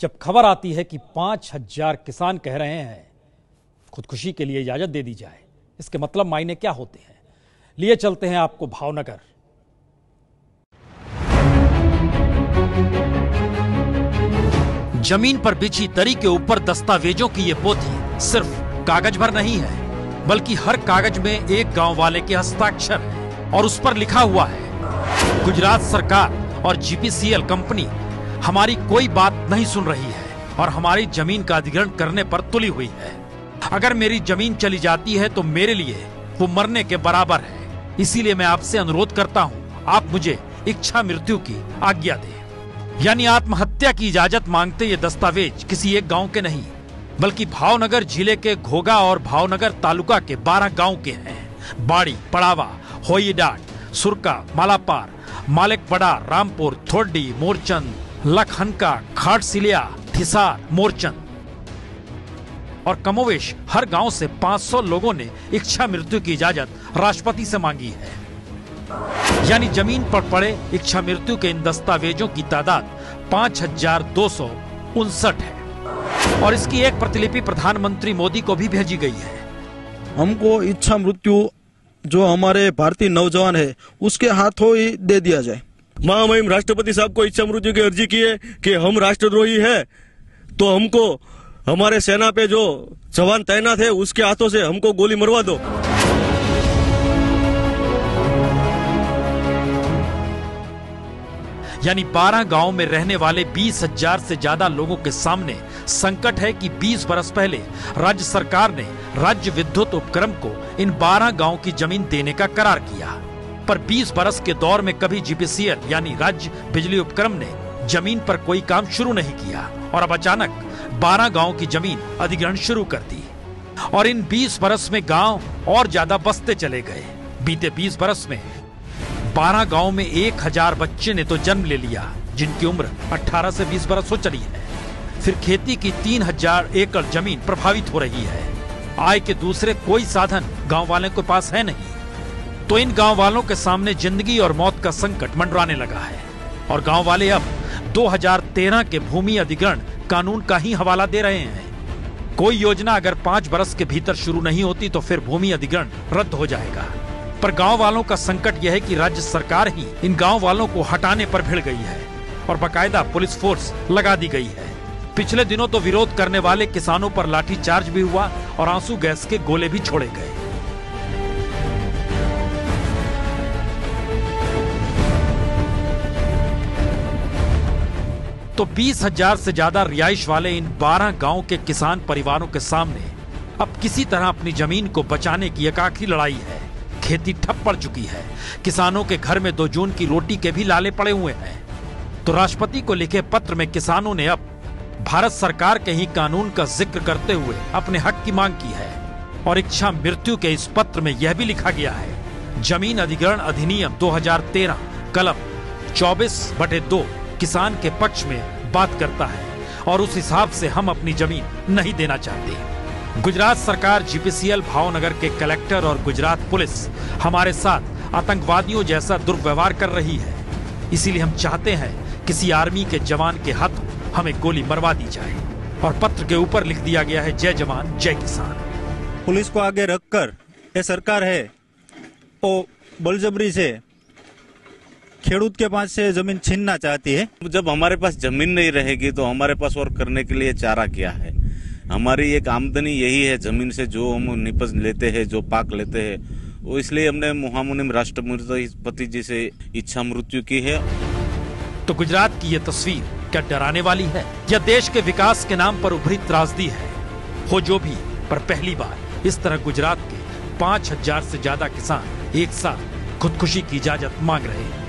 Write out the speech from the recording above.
जब खबर आती है कि 5,000 किसान कह रहे हैं खुदकुशी के लिए इजाजत दे दी जाए, इसके मतलब मायने क्या होते हैं, लिए चलते हैं आपको भावनगर। जमीन पर बिछी दरी के ऊपर दस्तावेजों की ये पोथी सिर्फ कागज भर नहीं है, बल्कि हर कागज में एक गांव वाले के हस्ताक्षर है और उस पर लिखा हुआ है, गुजरात सरकार और जीपीसीएल कंपनी हमारी कोई बात नहीं सुन रही है और हमारी जमीन का अधिग्रहण करने पर तुली हुई है। अगर मेरी जमीन चली जाती है तो मेरे लिए वो मरने के बराबर है। इसीलिए मैं आपसे अनुरोध करता हूँ, आप मुझे इच्छा मृत्यु की आज्ञा दें। यानी आत्महत्या की इजाजत मांगते ये दस्तावेज किसी एक गांव के नहीं, बल्कि भावनगर जिले के घोगा और भावनगर तालुका के 12 गांव के हैं। बाड़ी, पड़ावा, होईडाट, सुरका, मालापार, मालिकपड़ा, रामपुर, थोड़ी, मोरचंद, लखनका, खाटसिलिया, थिसार, मोरचंद और कमोवेश हर गांव से 500 लोगों ने इच्छा मृत्यु की इजाजत राष्ट्रपति से मांगी है। यानी जमीन पर पड़े इच्छा मृत्यु के इन दस्तावेजों की तादाद 5,259 है और इसकी एक प्रतिलिपि प्रधानमंत्री मोदी को भी भेजी गई है। हमको इच्छा मृत्यु जो हमारे भारतीय नौजवान है उसके हाथों ही दे दिया जाए। महामहिम राष्ट्रपति साहब को इच्छा मृत्यु की अर्जी की है कि हम राष्ट्रद्रोही है, तो हमको हमारे सेना पे जो जवान तैनात है उसके हाथों से हमको गोली मरवा दो। यानी 12 गांव में रहने वाले 20,000 से ज्यादा लोगों के सामने संकट है कि 20 बरस पहले राज्य सरकार ने राज्य विद्युत उपक्रम को इन 12 गांव की जमीन देने का करार किया, पर 20 बरस के दौर में कभी जीपीसीएल यानी राज्य बिजली उपक्रम ने जमीन पर कोई काम शुरू नहीं किया और अब अचानक 12 गांव की जमीन अधिग्रहण शुरू कर दी और इन 20 बरस में गांव और ज्यादा बसते चले गए। बीते 20 बरस में 12 गांव में 1,000 बच्चे ने तो जन्म ले लिया जिनकी उम्र 18 से 20 बरस हो चली है। फिर खेती की 3,000 एकड़ जमीन प्रभावित हो रही है। आय के दूसरे कोई साधन गांव वालों के पास है नहीं, तो इन गांव वालों के सामने जिंदगी और मौत का संकट मंडराने लगा है और गांव वाले अब 2013 के भूमि अधिग्रहण कानून का ही हवाला दे रहे हैं। कोई योजना अगर 5 बरस के भीतर शुरू नहीं होती तो फिर भूमि अधिग्रहण रद्द हो जाएगा। पर गांव वालों का संकट यह है कि राज्य सरकार ही इन गांव वालों को हटाने पर भिड़ गई है और बाकायदा पुलिस फोर्स लगा दी गई है। पिछले दिनों तो विरोध करने वाले किसानों पर लाठीचार्ज भी हुआ और आंसू गैस के गोले भी छोड़े गए। तो 20,000 से ज्यादा रिहाइश वाले इन 12 गांव के किसान परिवारों के सामने अब किसी तरह अपनी जमीन को बचाने की एकाकी लड़ाई है। खेती ठप पड़ चुकी है, किसानों के घर में 2 जून की रोटी के भी लाले पड़े हुए हैं। तो राष्ट्रपति को लिखे पत्र में किसानों ने अब भारत सरकार के ही कानून का जिक्र करते हुए अपने हक की मांग की है और इच्छा मृत्यु के इस पत्र में यह भी लिखा गया है, जमीन अधिग्रहण अधिनियम 2013 कलम 24/2 किसान के पक्ष में बात करता है और उस हिसाब से हम अपनी जमीन नहीं देना चाहते। गुजरात सरकार, जीपीसीएल भावनगर के कलेक्टर और गुजरात पुलिस हमारे साथ आतंकवादियों जैसा दुर्व्यवहार कर रही है। इसीलिए हम चाहते हैं किसी आर्मी के जवान के हाथों हमें गोली मरवा दी जाए और पत्र के ऊपर लिख दिया गया है, जय जवान जय किसान। पुलिस को आगे रखकर ये सरकार है वो बलजबरी से खेडूत के पास से जमीन छीनना चाहती है। जब हमारे पास जमीन नहीं रहेगी तो हमारे पास और करने के लिए चारा क्या है। हमारी एक आमदनी यही है, जमीन से जो हम निपज लेते हैं, जो पाक लेते हैं, वो इसलिए हमने महामुनिम राष्ट्रपति जी से इच्छा मृत्यु की है। तो गुजरात की ये तस्वीर क्या डराने वाली है या देश के विकास के नाम पर उभरी त्रासदी है? हो जो भी, पर पहली बार इस तरह गुजरात के 5,000 से ज्यादा किसान एक साथ खुदकुशी की इजाजत मांग रहे हैं।